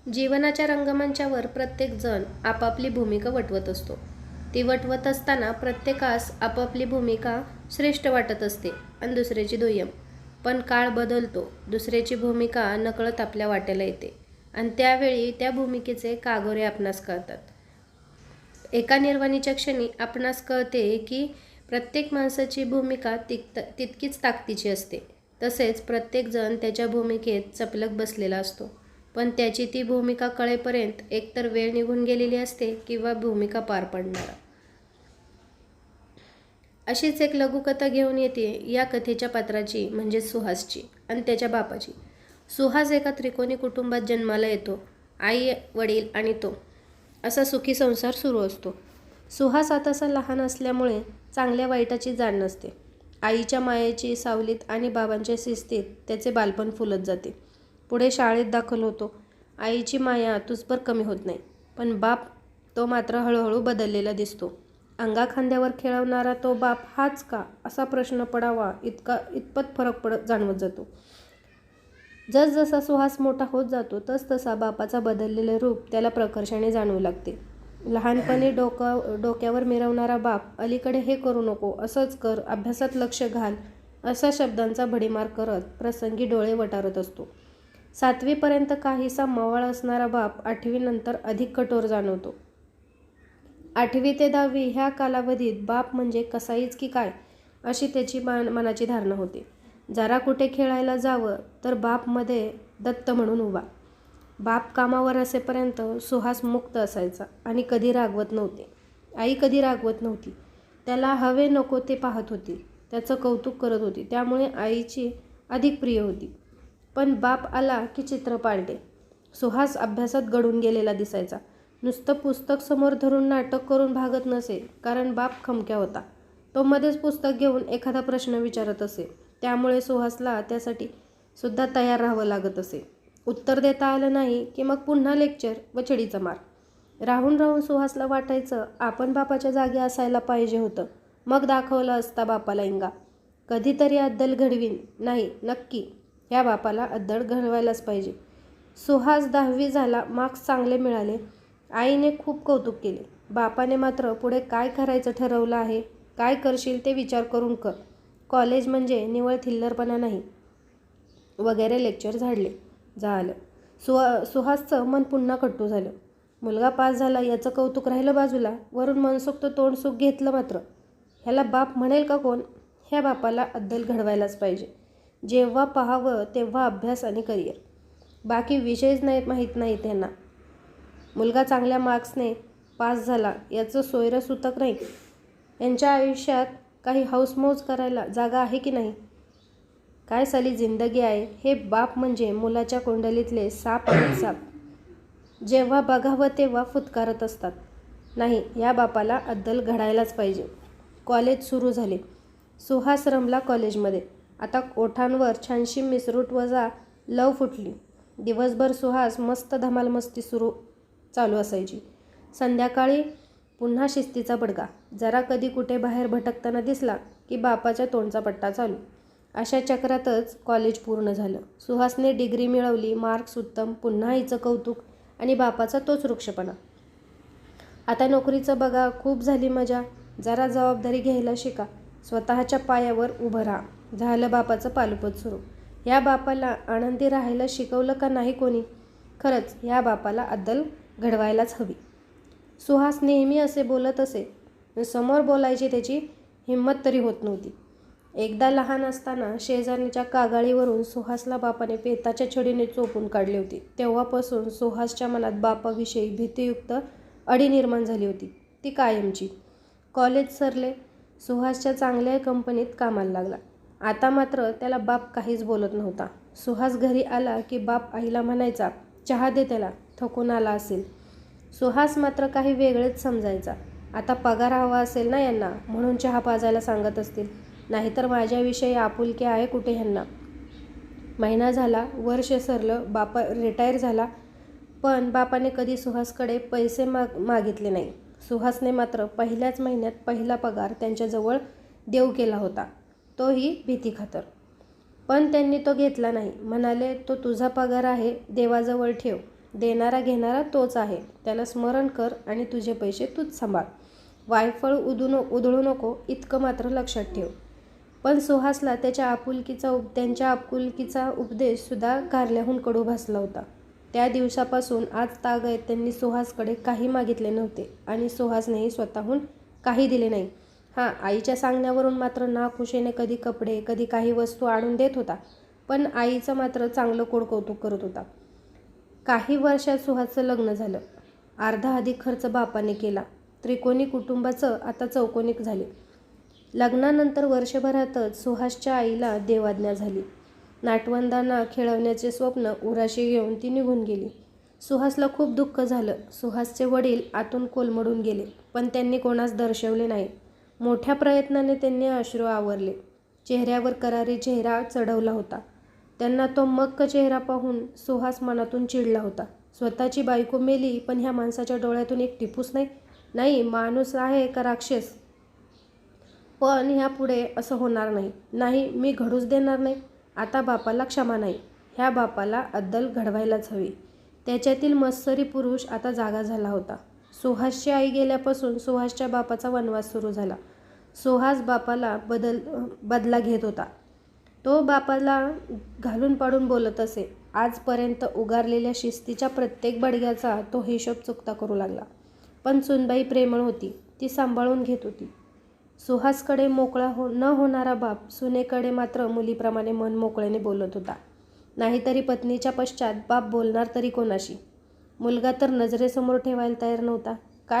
जीवनाच्या रंगमंचावर प्रत्येकजण आपापली भूमिका वठवत असतो. ती वठवत असताना प्रत्येकास आपापली भूमिका श्रेष्ठ वाटत असते आणि दुसऱ्याची दुय्यम. पण काळ बदलतो, दुसऱ्याची भूमिका नकळत आपल्या वाट्याला येते आणि त्यावेळी त्या भूमिकेचे कागोरे आपणास कळतात. एका निर्वाणीच्या क्षणी आपणास कळते की प्रत्येक माणसाची भूमिका तितकीच ताकदीची असते. तसेच प्रत्येकजण त्याच्या भूमिकेत चपलक बसलेला असतो. पण त्याची ती भूमिका कळेपर्यंत एकतर वेळ निघून गेलेली असते किंवा भूमिका पार पडणारा. अशीच एक लघुकथा घेऊन येते या कथेच्या पात्राची, म्हणजे सुहासची आणि त्याच्या बापाची. सुहास एका त्रिकोणी कुटुंबात जन्माला येतो. आई, वडील आणि तो असा सुखी संसार सुरू असतो. सुहास आतासा लहान असल्यामुळे चांगल्या वाईटाची जाण नसते. आईच्या मायेची सावलीत आणि बाबांच्या शिस्तीत त्याचे बालपण फुलत जाते. पुढे शाळेत दाखल होतो. आईची माया तुझभर कमी होत नाही, पण बाप तो मात्र हळूहळू बदललेला दिसतो. अंगाखांद्यावर खेळवणारा तो बाप हाच का, असा प्रश्न पडावा इतपत फरक जाणवत जातो. जसजसा सुहास मोठा होत जातो तसतसा बापाचा बदललेले रूप त्याला प्रकर्षाने जाणवू लागते. लहानपणी डोक्यावर मिरवणारा बाप अलीकडे हे करू नको, असंच कर, अभ्यासात लक्ष घाल, अशा शब्दांचा भडीमार करत प्रसंगी डोळे वटारत असतो. 7वी पर्यंत काहीसा मवाळ असणारा बाप 8वी नंतर अधिक कठोर जाणवतो. 8वी ते 10वी ह्या कालावधीत बाप म्हणजे कसाईच की काय, अशी त्याची मनाची धारणा होते. जरा कुठे खेळायला जावं तर बाप मध्ये दत्त म्हणून उभा. बाप कामावर असेपर्यंत सुहास मुक्त असायचा आणि कधी रागवत नव्हते. आई कधी रागवत नव्हती. त्याला हवे नको ते पाहत होती, त्याचं कौतुक करत होती, त्यामुळे आईची अधिक प्रिय होती. पण बाप आला की चित्र पालटे. सुहास अभ्यासात गढून गेलेला दिसायचा. नुसतं पुस्तक समोर धरून नाटक करून भागत नसे, कारण बाप खमक्या होता. तो मध्येच पुस्तक घेऊन एखादा प्रश्न विचारत असे, त्यामुळे सुहासला त्यासाठी सुद्धा तयार राहावं लागत असे. उत्तर देता आलं नाही की मग पुन्हा लेक्चर व छडीचा मार. राहून राहून सुहासला वाटायचं आपण बापाच्या जागी असायला पाहिजे होतं, मग दाखवलं असता बापाला इंगा. कधीतरी अद्दल घडवीन, नाही नक्की ह्या बापाला अद्दल घडवायलाच पाहिजे. सुहास 10वी झाला, मार्क्स चांगले मिळाले. आईने खूप कौतुक केले. बापाने मात्र पुढे काय करायचं ठरवलं आहे, काय करशील ते विचार करून कर, कॉलेज म्हणजे निव्वळ थिल्लरपणा नाही, वगैरे लेक्चर झाडले. झालं. सुहासचं मन पुन्हा कट्टू झालं. मुलगा पास झाला याचं कौतुक राहिलं बाजूला, वरून मनसोक्त तोंडसुख घेतलं मात्र. ह्याला बाप म्हणेल का कोण? ह्या बापाला अद्दल घडवायलाच पाहिजे. जेव्हा पाहावं तेव्हा अभ्यास आणि करिअर, बाकी विषयच माहीत नाहीत त्यांना. मुलगा चांगल्या मार्क्सने पास झाला याचं सोयरंसुतक नाही. यांच्या आयुष्यात काही हौसमौज करायला जागा आहे की नाही? काय साली जिंदगी आहे. हे बाप म्हणजे मुलाच्या कुंडलीतले साप आणि साप, जेव्हा बघावं तेव्हा फुत्कारत असतात. नाही, या बापाला अद्दल घडायलाच पाहिजे. कॉलेज सुरू झाले. सुहास रमला कॉलेजमध्ये. आता ओठांवर छानशी मिसरूट वजा लव फुटली. दिवसभर सुहास मस्त धमाल मस्ती चालू असायची. संध्याकाळी पुन्हा शिस्तीचा बडगा. जरा कधी कुठे बाहेर भटकताना दिसला की बापाच्या तोंडचा पट्टा चालू. अशा चक्रातच कॉलेज पूर्ण झालं. सुहासने डिग्री मिळवली, मार्क्स उत्तम, पुन्हा आईचं कौतुक आणि बापाचा तोच वृक्षपणा. आता नोकरीचं बघा, खूप झाली मजा, जरा जबाबदारी घ्यायला शिका, स्वतःच्या पायावर उभं राहा. झालं बापाचं पालुपद सुरू. या बापाला आनंदी राहायला शिकवलं का नाही कोणी? खरंच या बापाला अद्दल घडवायलाच हवी. सुहास नेहमी असे बोलत असे, समोर बोलायची त्याची हिंमत तरी होत नव्हती. एकदा लहान असताना शेजारच्या कागाळीवरून सुहासला बापाने पेताच्या छडीने चोपून काढली होती. तेव्हापासून सुहासच्या मनात बापाविषयी भीतीयुक्त अढी निर्माण झाली होती, ती कायमची. कॉलेज सरले. सुहासच्या चांगल्या कंपनीत कामाला लागला. आता मात्र त्याला बाप काहीच बोलत नव्हता. सुहास घरी आला की बाप आईला म्हणायचा, चहा दे त्याला, थकून आला असेल. सुहास मात्र काही वेगळेच समजायचा. आता पगार हवा असेल ना यांना, म्हणून चहा पाजायला सांगत असतील, नाहीतर माझ्याविषयी आपुलकी आहे कुठे ह्यांना. महिना झाला, वर्ष सरलं, बापा रिटायर झाला, पण बापाने कधी सुहासकडे पैसे मागितले नाही. सुहासने मात्र पहिल्याच महिन्यात पहिला पगार त्यांच्याजवळ देऊ केला होता, तोही भीतीखातर. पण त्यांनी तो घेतला नाही. म्हणाले, तो तुझा पगार आहे, देवाजवळ ठेव, देणारा घेणारा तोच आहे. त्याला स्मरण कर आणि तुझे पैसे तूच सांभाळ. वायफळ उधळू नको इतकं मात्र लक्षात ठेव. पण सुहासला त्यांच्या आपुलकीचा उपदेशसुद्धा कारल्याहून कडू भासला होता. त्या दिवसापासून आज तागत त्यांनी सुहासकडे काही मागितले नव्हते आणि सुहासनेही स्वतःहून काही दिले नाही. हां, आईच्या सांगण्यावरून मात्र नाखुशीने कधी कपडे, कधी काही वस्तू आणून देत होता. पण आईचं मात्र चांगलं कोडकौतुक करत होता. काही वर्षात सुहासचं लग्न झालं. अर्धा अधिक खर्च बापाने केला. त्रिकोणी कुटुंबाचं आता चौकोनी झाले. लग्नानंतर वर्षभरातच सुहासच्या आईला देवाज्ञा झाली. नातवंडांना खेळवण्याचे स्वप्न उराशी घेऊन ती निघून गेली. सुहासला खूप दुःख झालं. सुहासचे वडील आतून कोलमडून गेले, पण त्यांनी कोणास दर्शवले नाही. मोठ्या प्रयत्नाने त्यांनी अश्रू आवरले. चेहऱ्यावर करारी चेहरा चढवला होता. त्यांना तो मक्क चेहरा पाहून सुहास मनातून चिडला होता. स्वतःची बायको मेली, पण ह्या माणसाच्या डोळ्यातून एक टिपूस नाही. नाही, माणूस आहे का राक्षस? पण ह्यापुढे असं होणार नाही. नाही, मी घडूच देणार नाही. आता बापाला क्षमा नाही. ह्या बापाला अद्दल घडवायलाच हवी. त्याच्यातील मत्सरी पुरुष आता जागा झाला होता. सुहासची आई गेल्यापासून सुहासच्या बापाचा वनवास सुरू झाला. सुहास बापाला बदला घेत होता. तो बापाला घालून पाडून बोलत असे. आजपर्यंत उगारलेल्या शिस्तीच्या प्रत्येक बडग्याचा तो हिशोब चुकता करू लागला. पण सुनबाई प्रेमळ होती. ती सांभाळून घेत होती. सुहासकडे मोकळा न होणारा बाप सुनेकडे मात्र मुलीप्रमाणे मन मोकळ्याने बोलत होता. नाहीतरी पत्नीच्या पश्चात बाप बोलणार तरी कोणाशी? मुलगा तर नजरेसमोर ठेवायला तयार नव्हता.